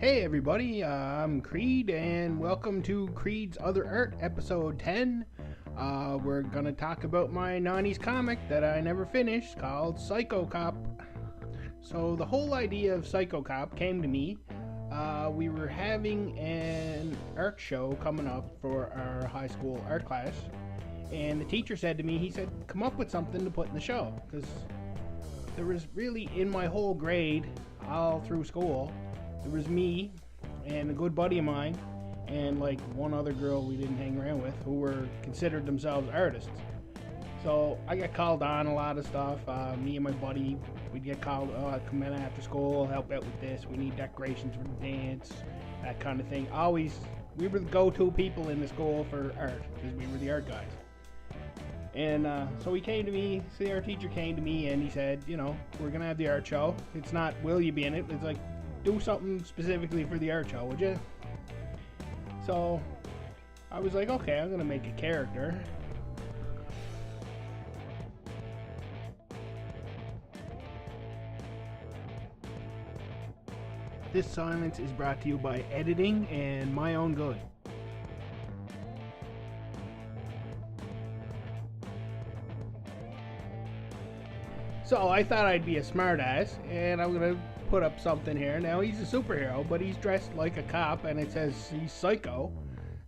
Hey everybody, I'm Creed, and welcome to Creed's Other Art, episode 10. We're gonna talk about my 90's comic that I never finished, called Psycho Cop. So the whole idea of Psycho Cop came to me. We were having an art show coming up for our high school art class, and the teacher said to me, he said, come up with something to put in the show, because there was really, in my whole grade, all through school, there was me and a good buddy of mine and like one other girl we didn't hang around with who were considered themselves artists. So I got called on a lot of stuff. Me and my buddy, we'd get called, come in after school, help out with this, we need decorations for the dance, that kind of thing. Always, we were the go-to people in the school for art because we were the art guys. And so he came to me, the art teacher came to me and he said, you know, we're gonna have the art show. It's not will you be in it, it's like, do something specifically for the art show, would you? So I was like, okay, I'm gonna make a character. This silence is brought to you by editing and my own good. So I thought I'd be a smartass, and I'm gonna put up something here. Now he's a superhero, but he's dressed like a cop, and it says he's psycho.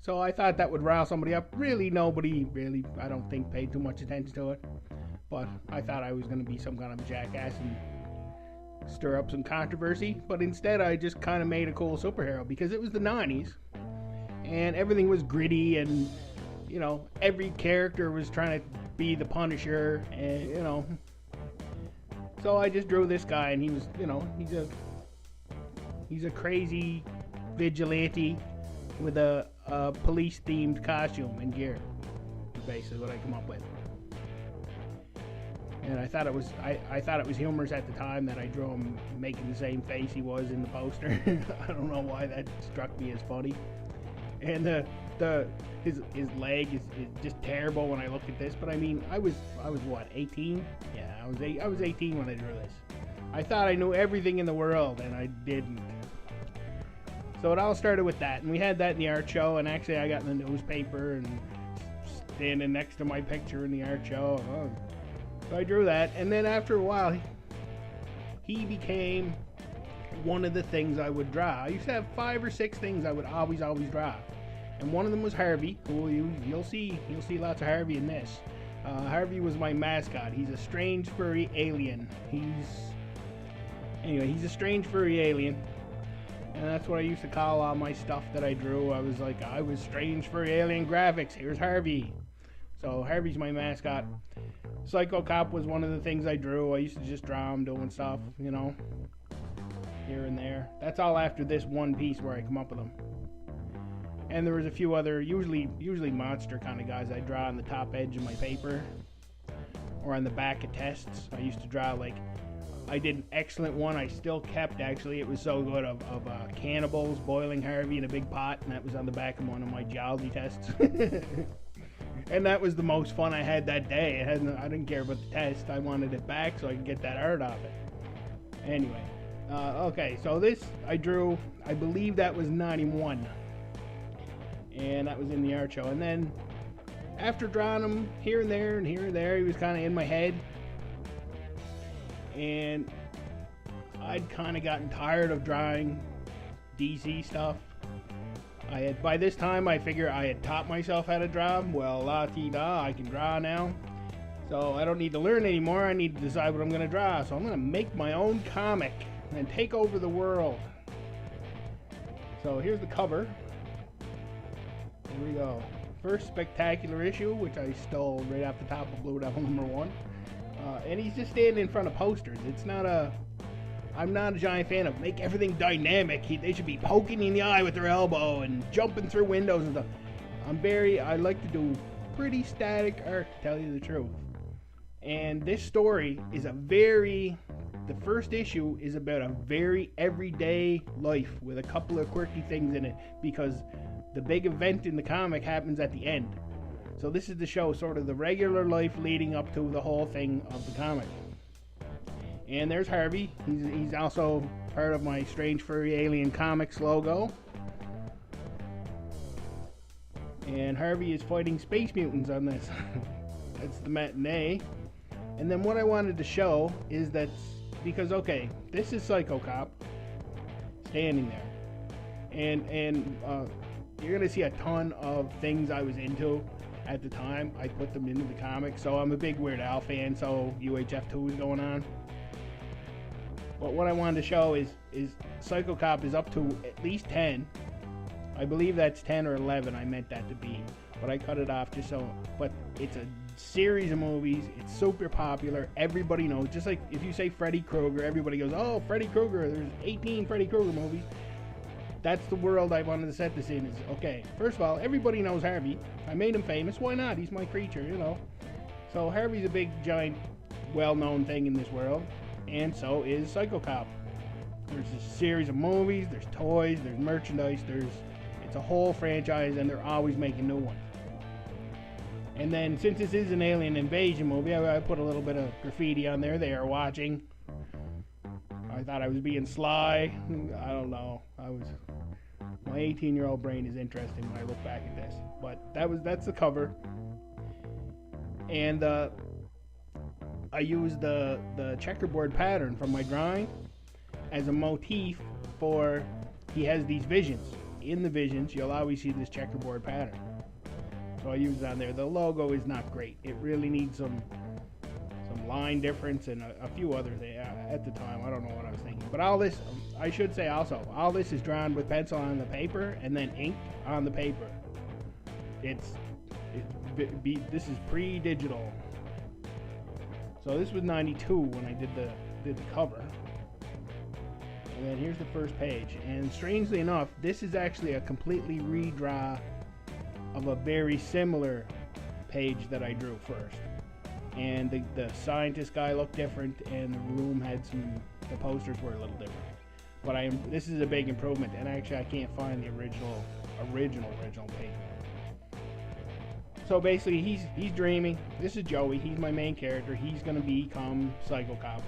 So I thought that would rile somebody up. Really, nobody really, I don't think, paid too much attention to it. But I thought I was gonna be some kind of jackass and stir up some controversy. But instead, I just kind of made a cool superhero because it was the 90's, and everything was gritty, and you know, every character was trying to be the Punisher, and you know. So I just drew this guy, and he was, you know, he's a crazy vigilante with a police-themed costume and gear. Is basically what I come up with. And I thought it was humorous at the time that I drew him making the same face he was in the poster. I don't know why that struck me as funny. And his leg is just terrible when I look at this. But I mean, I was what, 18? Yeah, I was 18 when I drew this. I thought I knew everything in the world, and I didn't. So it all started with that, and we had that in the art show. And actually, I got in the newspaper and standing next to my picture in the art show. So I drew that, and then after a while, he became one of the things I would draw. I used to have 5 or 6 things I would always draw, and one of them was Harvey, who you'll see lots of Harvey in this. Harvey was my mascot. He's a strange furry alien. He's a strange furry alien, and that's what I used to call all my stuff that I drew. I was like, I was strange furry alien graphics. Here's Harvey. So Harvey's my mascot. Psycho Cop was one of the things I drew. I used to just draw him doing stuff, you know, here and there. That's all after this one piece where I come up with them. And there was a few other, usually monster kind of guys I draw on the top edge of my paper or on the back of tests. I used to draw, like, I did an excellent one I still kept, actually. It was so good, of cannibals boiling Harvey in a big pot, and that was on the back of one of my geology tests. And that was the most fun I had that day. I didn't care about the test. I wanted it back so I could get that art off it. Anyway, okay, so this I drew, I believe that was 91. And that was in the art show. And then after drawing him here and there, he was kind of in my head. And I'd kind of gotten tired of drawing DC stuff. By this time, I figure I had taught myself how to draw. Well, la-ti-da, I can draw now. So I don't need to learn anymore. I need to decide what I'm going to draw. So I'm going to make my own comic and take over the world. So here's the cover. Here we go. First spectacular issue, which I stole right off the top of Blue Devil #1. And he's just standing in front of posters. I'm not a giant fan of make everything dynamic. They should be poking in the eye with their elbow and jumping through windows and stuff. I like to do pretty static art, to tell you the truth. And this story is the first issue is about a very everyday life with a couple of quirky things in it, because the big event in the comic happens at the end. So this is the show, sort of the regular life leading up to the whole thing of the comic. And there's Harvey. He's also part of my Strange Furry Alien Comics logo. And Harvey is fighting space mutants on this. That's the matinee. And then what I wanted to show is that, because okay, this is Psycho Cop standing there. And you're gonna see a ton of things I was into at the time. I put them into the comics. So I'm a big Weird Al fan, so UHF 2 is going on. But what I wanted to show is Psycho Cop is up to at least 10. I believe that's 10 or 11. I meant that to be, but I cut it off just so. But it's a series of movies. It's super popular. Everybody knows. Just like if you say Freddy Krueger, everybody goes, "Oh, Freddy Krueger." There's 18 Freddy Krueger movies. That's the world I wanted to set this in. Is okay. First of all, everybody knows Harvey. I made him famous. Why not? He's my creature, you know. So Harvey's a big, giant, well-known thing in this world, and so is Psycho Cop. There's a series of movies. There's toys. There's merchandise. It's a whole franchise, and they're always making new ones. And then, since this is an alien invasion movie, I put a little bit of graffiti on there. They are watching. I thought I was being sly. I don't know. My 18-year-old brain is interesting when I look back at this. But that's the cover. And I used the checkerboard pattern from my drawing as a motif for, he has these visions. In the visions, you'll always see this checkerboard pattern. So I used it on there. The logo is not great. It really needs some line difference and a few other things at the time. I don't know what I was thinking. But all this, I should say also, all this is drawn with pencil on the paper and then inked on the paper. This is pre-digital. So this was 92 when I did the cover. And then here's the first page. And strangely enough, this is actually a completely redraw of a very similar page that I drew first. And the scientist guy looked different, and the room had the posters were a little different. But this is a big improvement, and actually I can't find the original page. So basically, he's dreaming. This is Joey. He's my main character. He's gonna become Psycho Cop.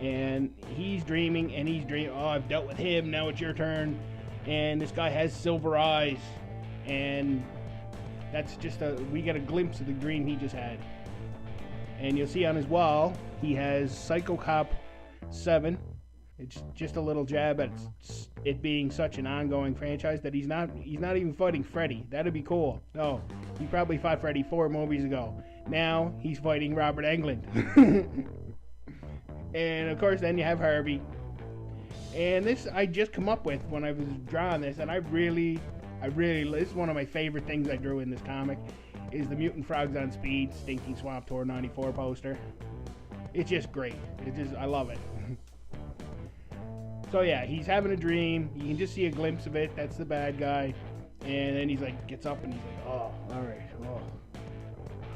And he's dreaming, and oh, I've dealt with him, now it's your turn. And this guy has silver eyes. And that's just we get a glimpse of the dream he just had. And you'll see on his wall, he has Psycho Cop 7. It's just a little jab at it being such an ongoing franchise that he's not even fighting Freddy. That'd be cool. No, he probably fought Freddy 4 movies ago. Now he's fighting Robert Englund. And of course, then you have Harvey. And this I just come up with when I was drawing this, and I really, this is one of my favorite things I drew in this comic, is the Mutant Frogs on Speed Stinking Swamp Tour 94 poster. It's just great. I love it. So yeah, he's having a dream. You can just see a glimpse of it. That's the bad guy. And then he's like, gets up and he's like, oh, alright, oh,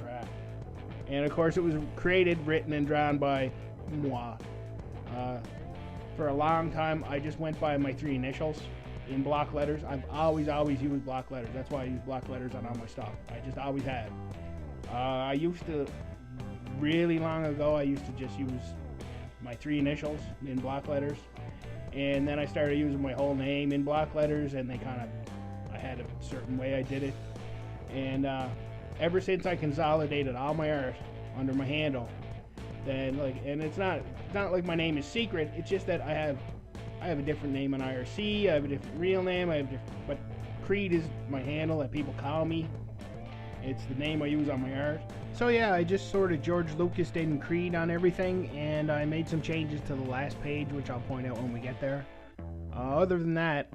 crap. And of course it was created, written, and drawn by moi. For a long time, I just went by my 3 initials in block letters. I've always used block letters. That's why I use block letters on all my stuff. I just always have. I used to, really long ago, I used to just use my 3 initials in block letters. And then I started using my whole name in block letters, and I had a certain way I did it. And ever since I consolidated all my art under my handle, then and it's not like my name is secret. It's just that I have a different name on IRC. I have a different real name. But Creed is my handle that people call me. It's the name I use on my art. So yeah, I just sort of George Lucas in Creed on everything, and I made some changes to the last page, which I'll point out when we get there. Other than that,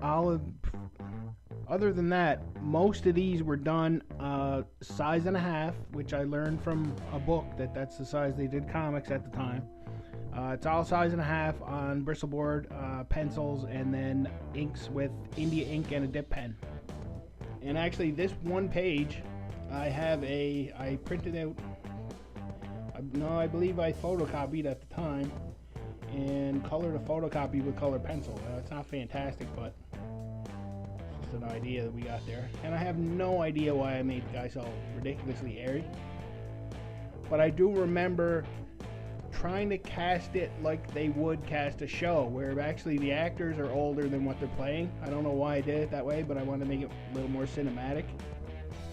most of these were done size and a half, which I learned from a book that's the size they did comics at the time. It's all size and a half on bristoleboard pencils, and then inks with India ink and a dip pen. And actually, this one page, I printed out. I believe I photocopied at the time, and colored a photocopy with colored pencil. It's not fantastic, but it's just an idea that we got there. And I have no idea why I made the guy so ridiculously airy. But I do remember trying to cast it like they would cast a show, where actually the actors are older than what they're playing. I don't know why I did it that way, but I wanted to make it a little more cinematic.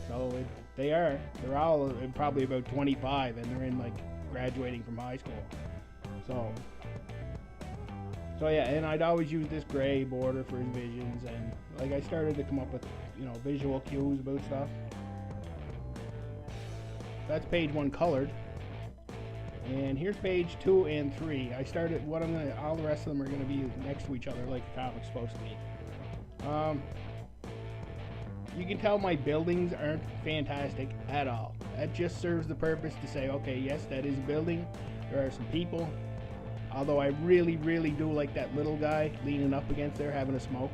So they're all probably about 25, and they're in like graduating from high school. So yeah, and I'd always use this gray border for his visions, and like I started to come up with, you know, visual cues about stuff. That's page 1 colored. And here's page 2 and 3. I started all the rest of them are gonna be next to each other like a comic's supposed to be. You can tell my buildings aren't fantastic at all. That just serves the purpose to say, okay, yes, that is a building. There are some people. Although I really, really do like that little guy leaning up against there having a smoke.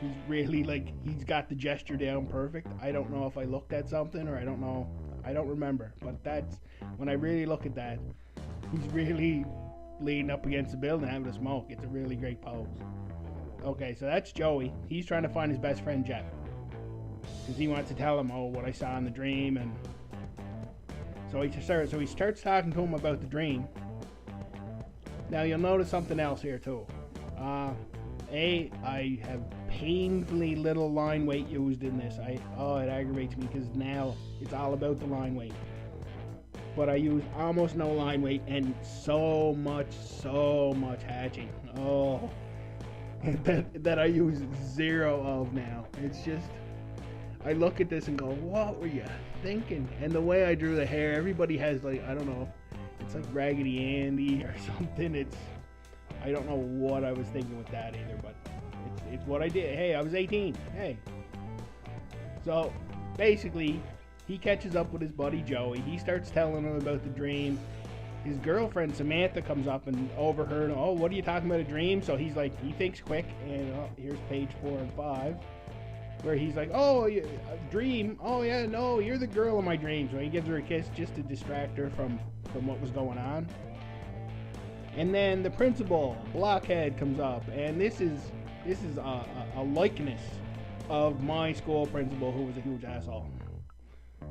He's really like, he's got the gesture down perfect. I don't know if I looked at something, or I don't remember. But that's, when I really look at that, he's really leaning up against the building having a smoke. It's a really great pose. Okay, so that's Joey. He's trying to find his best friend Jeff, because he wants to tell him, oh, what I saw in the dream. And so he starts talking to him about the dream. Now you'll notice something else here too. I have painfully little line weight used in this. It aggravates me because now it's all about the line weight. But I use almost no line weight and so much hatching. Oh, that I use zero of now. It's just, I look at this and go, what were you thinking? And the way I drew the hair, everybody has like, I don't know, it's like Raggedy Andy or something. I don't know what I was thinking with that either, but it's what I did. Hey, I was 18. Hey. So basically, he catches up with his buddy Joey. He starts telling him about the dream. His girlfriend Samantha comes up and overheard, oh, what are you talking about, a dream? So he's like, he thinks quick, and here's page 4 and 5, where he's like, oh, a dream? Oh yeah, no, you're the girl in my dreams. So he gives her a kiss just to distract her from what was going on. And then the principal, Blockhead, comes up, and this is a likeness of my school principal, who was a huge asshole.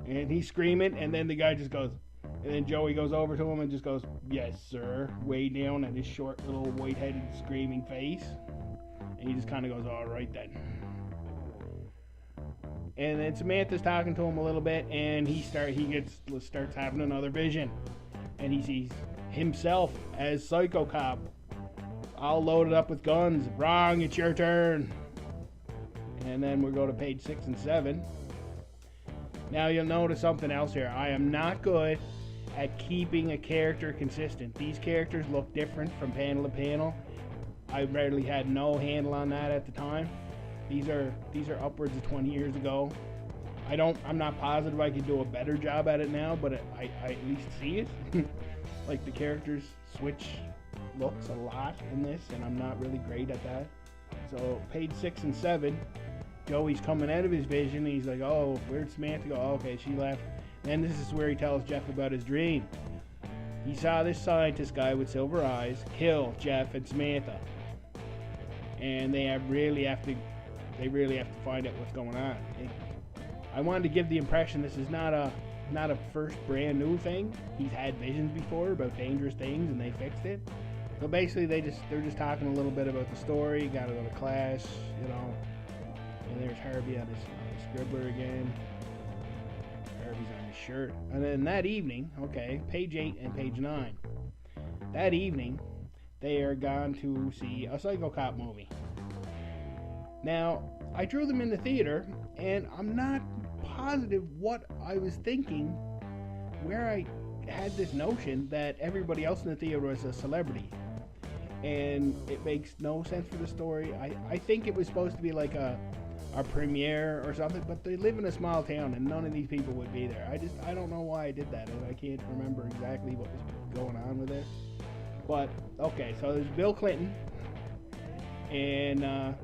And he's screaming, and then the guy just goes, and then Joey goes over to him and just goes, yes, sir, way down at his short little white-headed screaming face. And he just kind of goes, all right then. And then Samantha's talking to him a little bit, and he starts having another vision, and he sees himself as Psycho Cop, all loaded up with guns. Wrong, it's your turn. And then we'll go to page 6 and 7. Now you'll notice something else here. I am not good at keeping a character consistent. These characters look different from panel to panel. I rarely had no handle on that at the time. These are upwards of 20 years ago. I'm not positive I could do a better job at it now, but I at least see it. Like, the characters switch looks a lot in this, and I'm not really great at that. So page 6 and 7, Joey's coming out of his vision, and he's like, oh, where'd Samantha go? Oh, okay, she left. And this is where he tells Jeff about his dream. He saw this scientist guy with silver eyes kill Jeff and Samantha, and they really have to find out what's going on. I wanted to give the impression this is not a first brand new thing. He's had visions before about dangerous things, and they fixed it. So basically, they're just talking a little bit about the story. Got to go to class, you know. And there's Harvey on his scribbler again. Harvey's on his shirt. And then that evening, okay, page 8 and page 9. That evening, they are gone to see a Psycho Cop movie. Now, I drew them in the theater, and I'm not positive what I was thinking, where I had this notion that everybody else in the theater was a celebrity. And it makes no sense for the story. I think it was supposed to be like a premiere or something, but they live in a small town, and none of these people would be there. I don't know why I did that, and I can't remember exactly what was going on with it. But, okay, so there's Bill Clinton, and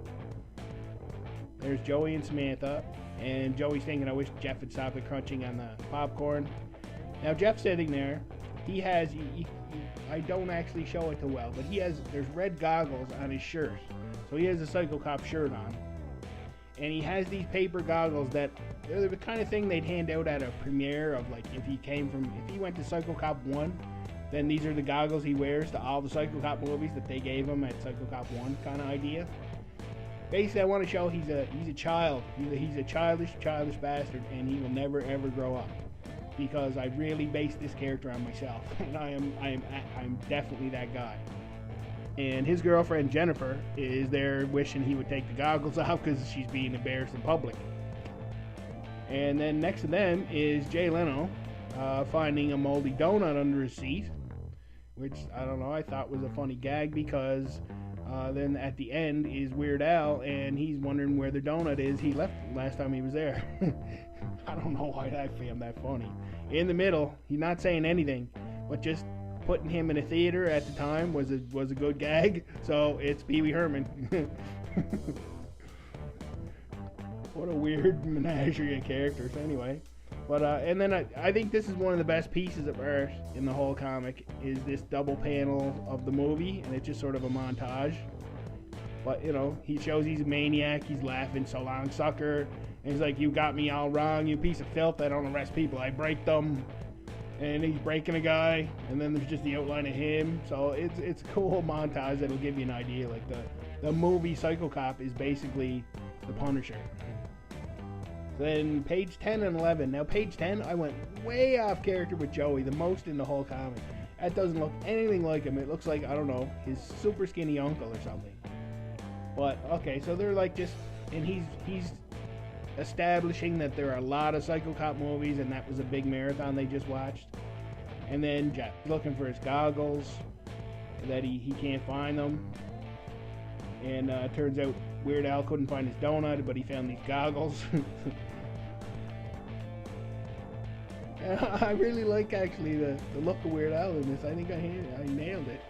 there's Joey and Samantha, and Joey's thinking, I wish Jeff had stopped crunching on the popcorn. Now, Jeff's sitting there. He has, I don't actually show it too well, but there's red goggles on his shirt. So he has a Psycho Cop shirt on. And he has these paper goggles that, they're the kind of thing they'd hand out at a premiere of, like, if he went to Psycho Cop 1, then these are the goggles he wears to all the Psycho Cop movies that they gave him at Psycho Cop 1 kind of idea. Basically, I want to show he's a child. He's a childish bastard, and he will never ever grow up. Because I really based this character on myself, and I'm definitely that guy. And his girlfriend Jennifer is there wishing he would take the goggles off because she's being embarrassed in public. And then next to them is Jay Leno finding a moldy donut under his seat, which I don't know, I thought was a funny gag because then at the end is Weird Al and he's wondering where the donut is he left last time he was there. I don't know why I found that funny. In the middle, he's not saying anything, but just putting him in a theater at the time was a good gag. So it's Pee Wee Herman. What a weird menagerie of characters. Anyway, but and then I think this is one of the best pieces of art in the whole comic is this double panel of the movie, and it's just sort of a montage. But you know, he shows he's a maniac. He's laughing, "So long, sucker." And he's like, "You got me all wrong, you piece of filth. I don't arrest people, I break them." And he's breaking a guy, and then there's just the outline of him. So it's a cool montage that'll give you an idea. Like the movie Psycho Cop is basically the Punisher. Then page 10 and 11. Now page 10, I went way off character with Joey, the most in the whole comic. That doesn't look anything like him. It looks like, I don't know, his super skinny uncle or something. But okay, so they're like just, and he's establishing that there are a lot of Psycho Cop movies, and that was a big marathon they just watched. And then Jeff looking for his goggles, that he can't find them. And turns out Weird Al couldn't find his donut, but he found these goggles. I really like actually the look of Weird Al in this. I think I nailed it.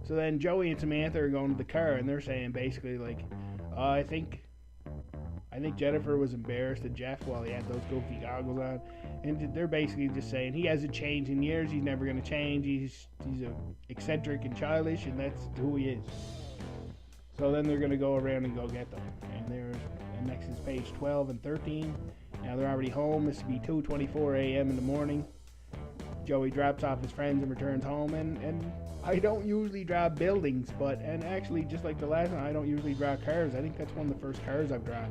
So then Joey and Samantha are going to the car, and they're saying basically like, I think Jennifer was embarrassed at Jeff while he had those goofy goggles on, and they're basically just saying he hasn't changed in years. He's never going to change. He's eccentric and childish, and that's who he is. So then they're going to go around and go get them. And next is page 12 and 13. Now they're already home. This would be 2:24 a.m. in the morning. Joey drops off his friends and returns home. And I don't usually draw buildings, and actually just like the last one, I don't usually draw cars. I think that's one of the first cars I've drawn.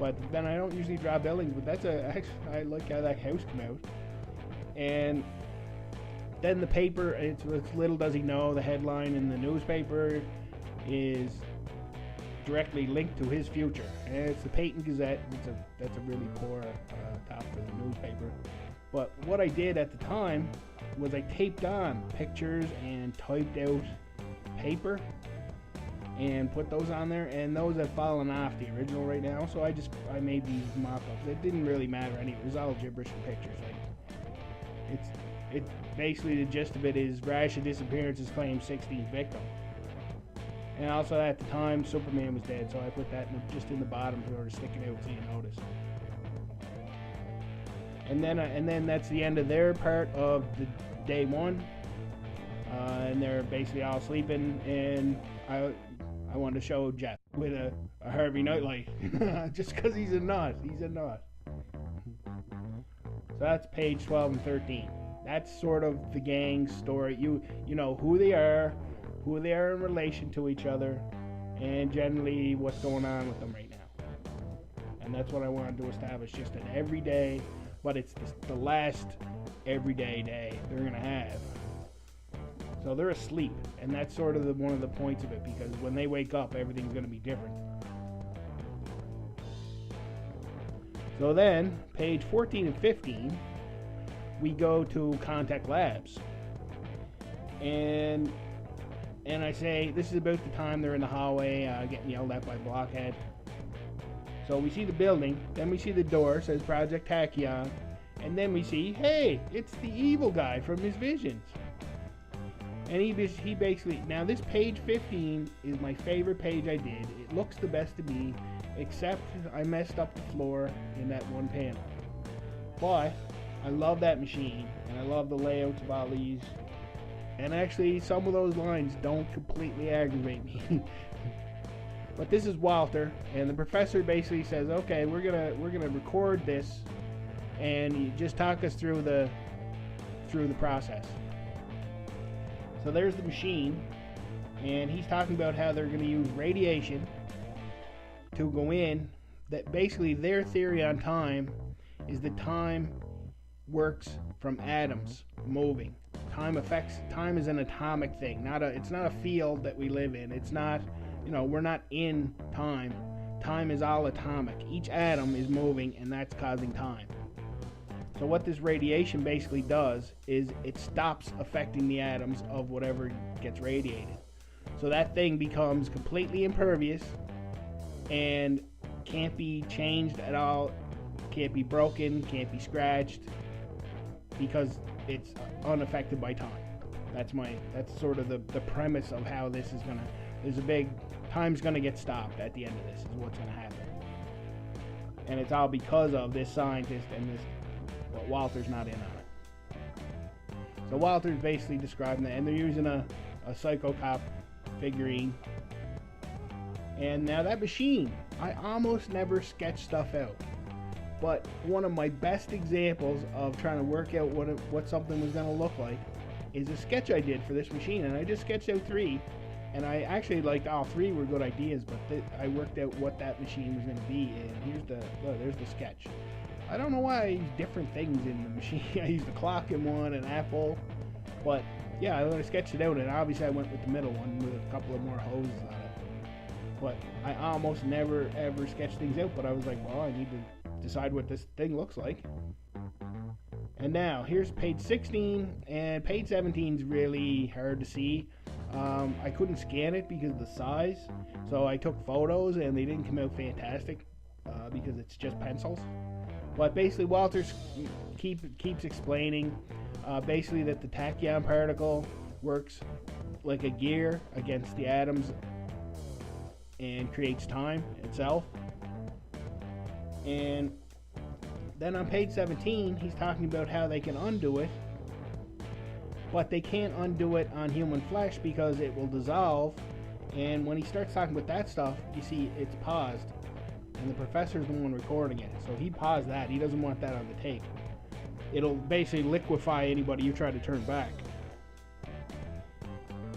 But then I don't usually draw buildings, but I like how that house came out. And then the paper, it's little does he know, the headline in the newspaper is directly linked to his future, and it's the Peyton Gazette. That's a really poor top for the newspaper. But what I did at the time was I taped on pictures and typed out paper and put those on there, and those have fallen off the original right now. So I made these mock-ups. It didn't really matter any. It was all gibberish and pictures. Like it basically the gist of it is Rasha disappearances claims 16th victim. And also at the time, Superman was dead, so I put that just in the bottom sort of sticking out so you notice. And then that's the end of their part of the day one. And they're basically all sleeping, and I wanted to show Jeff with a Harvey nightlight, just because he's a nut. He's a nut. So that's page 12 and 13. That's sort of the gang's story. You know who they are in relation to each other, and generally what's going on with them right now. And that's what I wanted to establish, just an everyday, but it's the last everyday day they're going to have. So they're asleep, and that's sort of one of the points of it, because when they wake up, everything's going to be different. So then, page 14 and 15, we go to Contact Labs. And I say, this is about the time they're in the hallway getting yelled at by Blockhead. So we see the building, then we see the door, says Project Tachyon, and then we see, hey, it's the evil guy from his visions. And he basically, now this page 15 is my favorite page I did. It looks the best to me, except I messed up the floor in that one panel. But I love that machine, and I love the layouts of all these. And actually, some of those lines don't completely aggravate me. But this is Walter, and the professor basically says, "Okay, we're gonna record this, and you just talk us through the process." So there's the machine, and he's talking about how they're going to use radiation to go in. That basically their theory on time is that time works from atoms moving. Time is an atomic thing, it's not a field that we live in. It's not, we're not in time. Time is all atomic. Each atom is moving, and that's causing time. So what this radiation basically does is it stops affecting the atoms of whatever gets radiated. So that thing becomes completely impervious and can't be changed at all, can't be broken, can't be scratched, because it's unaffected by time. That's sort of the premise of how this is gonna, time's gonna get stopped at the end of this, is what's gonna happen. And it's all because of this scientist and this, but Walter's not in on it. So Walter's basically describing that, and they're using a Psycho Cop figurine. And now that machine, I almost never sketch stuff out. But one of my best examples of trying to work out what something was going to look like is a sketch I did for this machine. And I just sketched out 3. And I actually liked all 3 were good ideas, but I worked out what that machine was going to be. And there's the sketch. I don't know why I used different things in the machine. I used a clock in one, an apple. But yeah, I sketched it out, and obviously I went with the middle one with a couple of more hoses on it. But I almost never ever sketch things out, but I was like, well, I need to decide what this thing looks like. And now here's page 16, and page 17 is really hard to see. I couldn't scan it because of the size, so I took photos and they didn't come out fantastic because it's just pencils. But basically Walter keeps explaining basically that the tachyon particle works like a gear against the atoms and creates time itself. And then on page 17, he's talking about how they can undo it, but they can't undo it on human flesh because it will dissolve. And when he starts talking about that stuff, you see it's paused, and the professor's the one recording it, so he paused that. He doesn't want that on the tape. It'll basically liquefy anybody you try to turn back.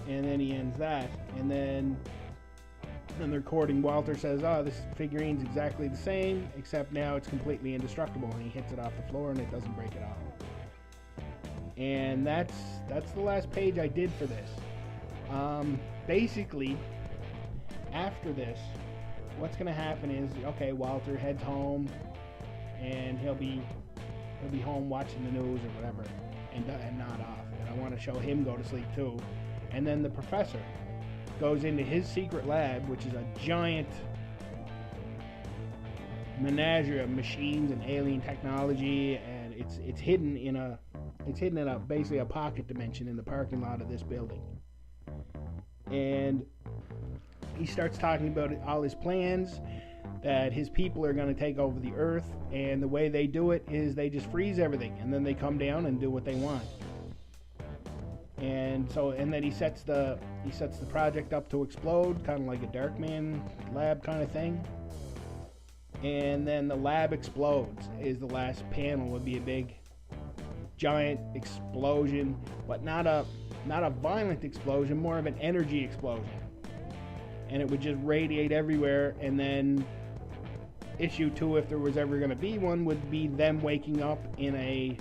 And then he ends that, and then in the recording, Walter says, this figurine's exactly the same, except now it's completely indestructible, and he hits it off the floor and it doesn't break it off. And that's the last page I did for this. Basically, after this, what's going to happen is, okay, Walter heads home, and he'll be home watching the news or whatever, and nod off. And I want to show him go to sleep too. And then the professor goes into his secret lab, which is a giant menagerie of machines and alien technology, and it's hidden in basically a pocket dimension in the parking lot of this building. And he starts talking about all his plans, that his people are going to take over the earth, and the way they do it is they just freeze everything, and then they come down and do what they want. And then he sets the project up to explode, kind of like a Darkman lab kind of thing. And then the lab explodes. Is the last panel would be a big, giant explosion, but not a violent explosion, more of an energy explosion. And it would just radiate everywhere. And then issue 2, if there was ever going to be one, would be them waking up in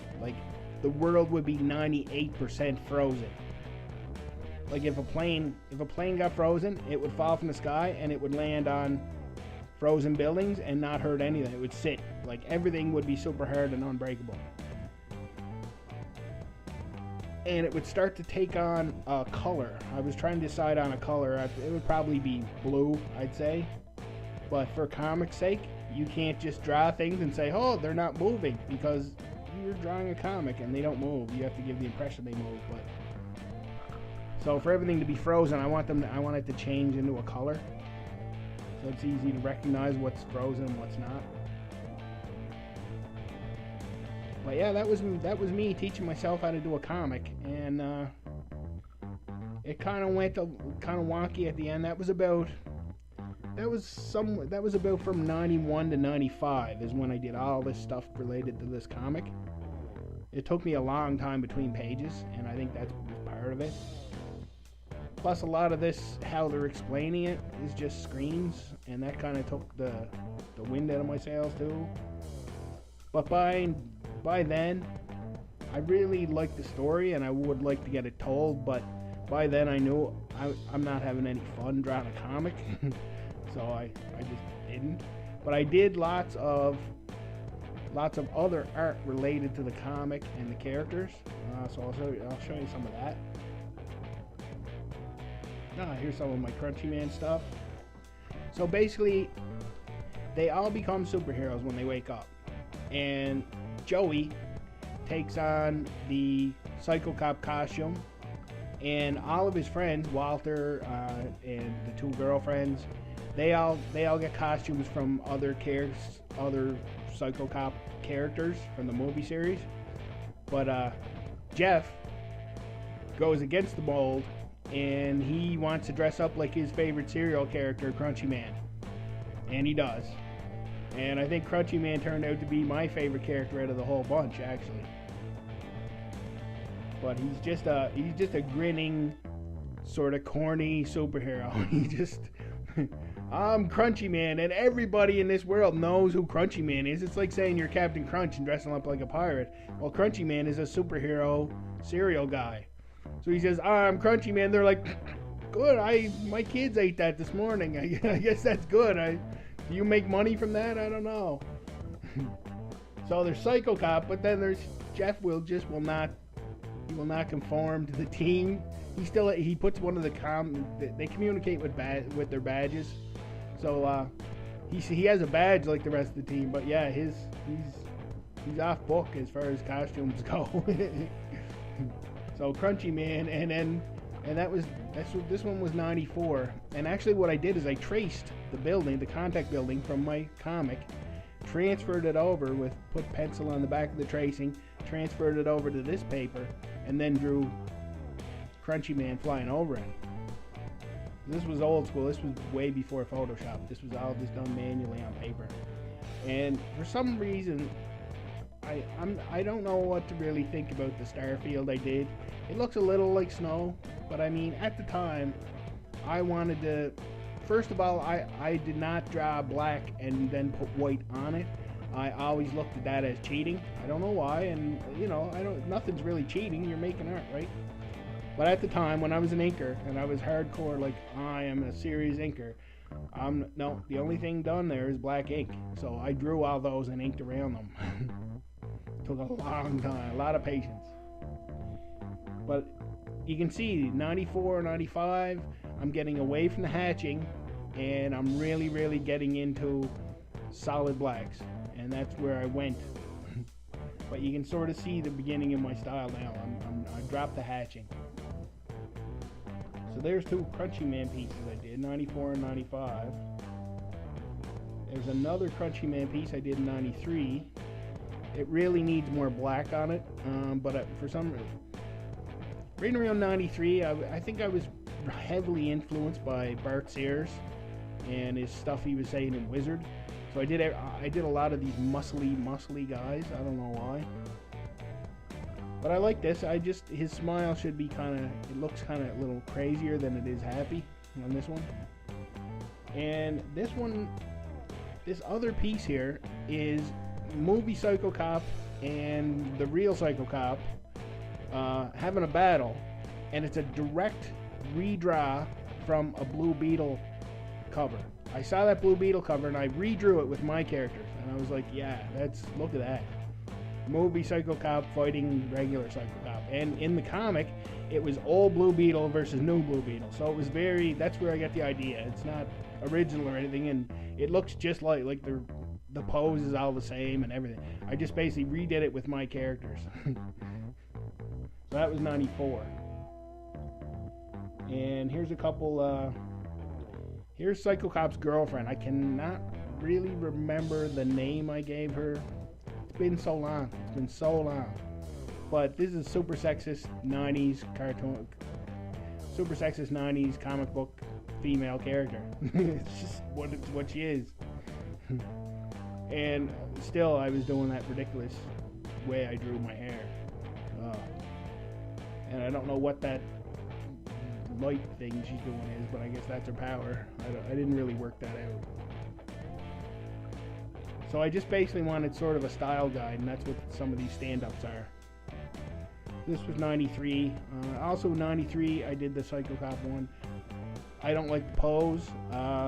the world would be 98% frozen. Like if a plane got frozen, it would fall from the sky and it would land on frozen buildings and not hurt anything. It would sit. Like everything would be super hard and unbreakable. And it would start to take on a color. I was trying to decide on a color. It would probably be blue, I'd say. But for comic's sake, you can't just draw things and say, oh, they're not moving, because you're drawing a comic and they don't move. You have to give the impression they move. But so for everything to be frozen, I want it to change into a color, so it's easy to recognize what's frozen and what's not. But yeah, that was me teaching myself how to do a comic, and it kind of went kind of wonky at the end. That was about from 91 to 95 is when I did all this stuff related to this comic. It took me a long time between pages, and I think that's part of it. Plus, a lot of this, how they're explaining it, is just screens, and that kind of took the wind out of my sails too. But by then, I really liked the story, and I would like to get it told. But by then, I knew I'm not having any fun drawing a comic, so I just didn't. But I did lots of other art related to the comic and the characters. So I'll show you some of that. Here's some of my Crunchy Man stuff. So basically, they all become superheroes when they wake up. And Joey takes on the Psycho Cop costume. And all of his friends, Walter and the two girlfriends, they all get costumes from other Psycho Cop characters from the movie series. But Jeff goes against the mold, and he wants to dress up like his favorite serial character, Crunchy Man. And he does. And I think Crunchy Man turned out to be my favorite character out of the whole bunch, actually. But he's just a grinning, sort of corny superhero. He just, I'm Crunchy Man, and everybody in this world knows who Crunchy Man is. It's like saying you're Captain Crunch and dressing up like a pirate. Well, Crunchy Man is a superhero cereal guy. So he says, I'm Crunchy Man. They're like, good, my kids ate that this morning. I guess that's good. Do you make money from that? I don't know. So there's Psycho Cop, but then there's Jeff will not conform to the team. He puts one of they communicate with their badges. So he has a badge like the rest of the team, but yeah, he's off book as far as costumes go. So Crunchy Man, and this one was 94. And actually what I did is I traced the contact building from my comic, transferred it over put pencil on the back of the tracing, transferred it over to this paper, and then drew Crunchy Man flying over it. This was old school. This was way before Photoshop. This was all just done manually on paper. And for some reason, I don't know what to really think about the Starfield I did. It looks a little like snow, but I mean, at the time, I wanted to... First of all, I did not draw black and then put white on it. I always looked at that as cheating. I don't know why, and nothing's really cheating. You're making art, right? But at the time, when I was an inker, and I was hardcore, like, I am a serious inker, no, the only thing done there is black ink. So I drew all those and inked around them. Took a long time, a lot of patience. But you can see 94, 95, I'm getting away from the hatching, and I'm really, really getting into solid blacks. And that's where I went. But you can sort of see the beginning of my style now. I dropped the hatching. So there's two Crunchy Man pieces I did, 94 and 95. There's another Crunchy Man piece I did in 93. It really needs more black on it, but for some reason, right around 93, I think I was heavily influenced by Bart Sears and his stuff he was saying in Wizard. So I did a lot of these muscly guys. I don't know why, but I like this. His smile should be it looks kind of a little crazier than it is happy on this one. And this other piece here is movie Psycho Cop and the real Psycho Cop having a battle, and it's a direct redraw from a Blue Beetle cover. I saw that Blue Beetle cover and I redrew it with my characters, and I was like, yeah, look at that. Movie Psycho Cop fighting regular Psycho Cop. And in the comic, it was old Blue Beetle versus new Blue Beetle. So it was that's where I got the idea. It's not original or anything, and it looks just like the pose is all the same and everything. I just basically redid it with my characters. So that was 94. And here's a couple, here's Psycho Cop's girlfriend. I cannot really remember the name I gave her. It's been so long. But this is super sexist 90s cartoon, super sexist 90s comic book female character. It's just what she is. And still, I was doing that ridiculous way I drew my hair. And I don't know what that light thing she's doing is, but I guess that's her power. I didn't really work that out. So I just basically wanted sort of a style guide, and that's what some of these stand-ups are. This was 93. Also 93, I did the Psycho Cop one. I don't like the pose.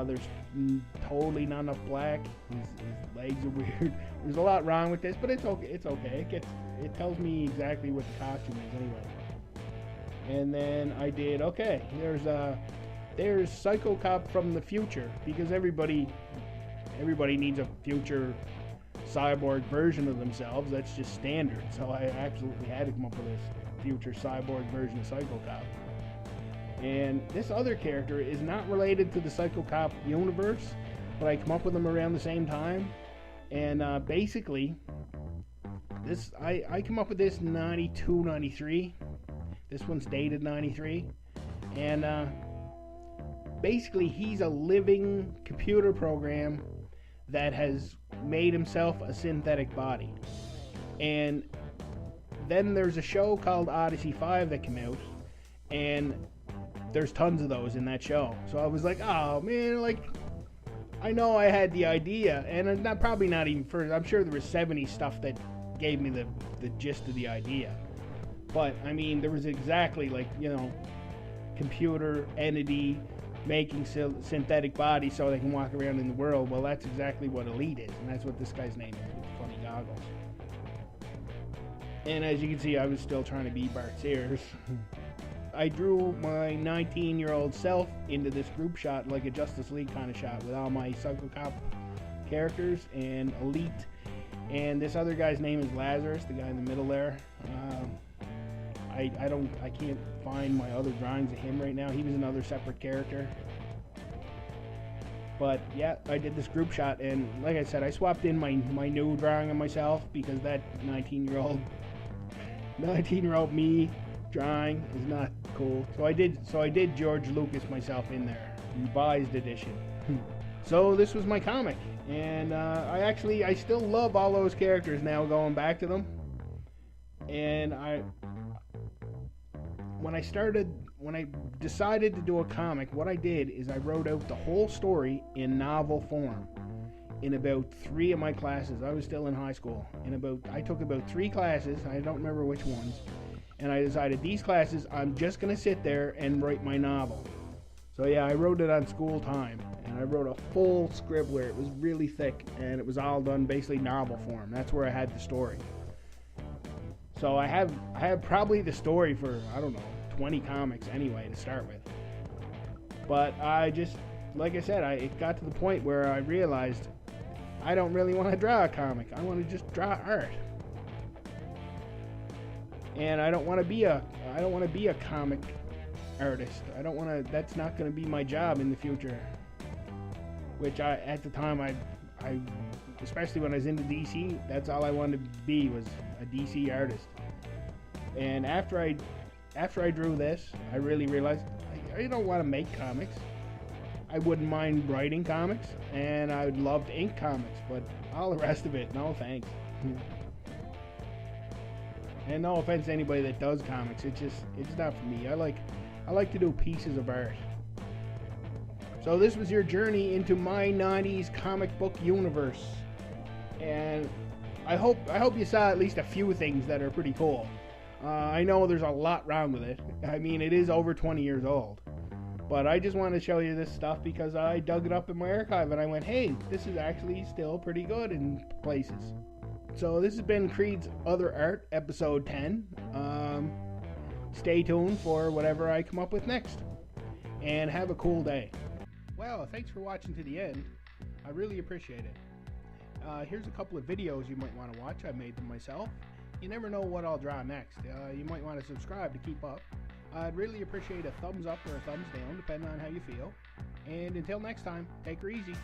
There's totally not enough black. His legs are weird. There's a lot wrong with this, but it's okay. It's okay. It tells me exactly what the costume is anyway. And then I did, okay, there's Psycho Cop from the future, because everybody needs a future cyborg version of themselves. That's just standard. So I absolutely had to come up with this future cyborg version of Psycho Cop. And this other character is not related to the Psycho Cop universe, but I come up with them around the same time. And basically, I come up with this 92, 93. This one's dated 93. And basically, he's a living computer program that has made himself a synthetic body. And then there's a show called Odyssey 5 that came out, and there's tons of those in that show. So I was like, oh man, like, I know I had the idea, and probably not even first. I'm sure there was 70 stuff that gave me the gist of the idea. But I mean, there was exactly, like, you know, computer entity making synthetic bodies so they can walk around in the world. Well, that's exactly what Elite is, and that's what this guy's name is, with the funny goggles. And as you can see, I was still trying to be Bart Sears. I drew my 19-year-old self into this group shot, like a Justice League kind of shot, with all my Psycho Cop characters and Elite. And this other guy's name is Lazarus, the guy in the middle there. I can't find my other drawings of him right now. He was another separate character. But yeah, I did this group shot, and like I said, I swapped in my new drawing of myself, because that 19-year-old me drawing is not cool. So I did George Lucas myself in there, revised edition. So this was my comic, and I still love all those characters now, going back to them. And when I decided to do a comic, what I did is I wrote out the whole story in novel form in about 3 of my classes. I was still in high school. I took about 3 classes, I don't remember which ones, and I decided these classes, I'm just going to sit there and write my novel. So yeah, I wrote it on school time, and I wrote a full script where it was really thick, and it was all done basically novel form. That's where I had the story. So I have probably the story for, I don't know, 20 comics anyway to start with. But I just, like I said, it got to the point where I realized I don't really want to draw a comic. I want to just draw art. And I don't want to be a comic artist. That's not going to be my job in the future. Which at the time I especially when I was into DC, that's all I wanted to be, was a DC artist. And after I drew this, I really realized I don't want to make comics. I wouldn't mind writing comics, and I would love to ink comics, but all the rest of it, no thanks. And no offense to anybody that does comics, it's not for me. I like to do pieces of art. So this was your journey into my 90s comic book universe. And I hope you saw at least a few things that are pretty cool. I know there's a lot wrong with it. I mean, it is over 20 years old. But I just wanted to show you this stuff because I dug it up in my archive and I went, hey, this is actually still pretty good in places. So this has been Creed's Other Art, episode 10. Stay tuned for whatever I come up with next. And have a cool day. Well, thanks for watching to the end. I really appreciate it. Here's a couple of videos you might want to watch. I made them myself. You never know what I'll draw next. You might want to subscribe to keep up. I'd really appreciate a thumbs up or a thumbs down, depending on how you feel. And until next time, take her easy.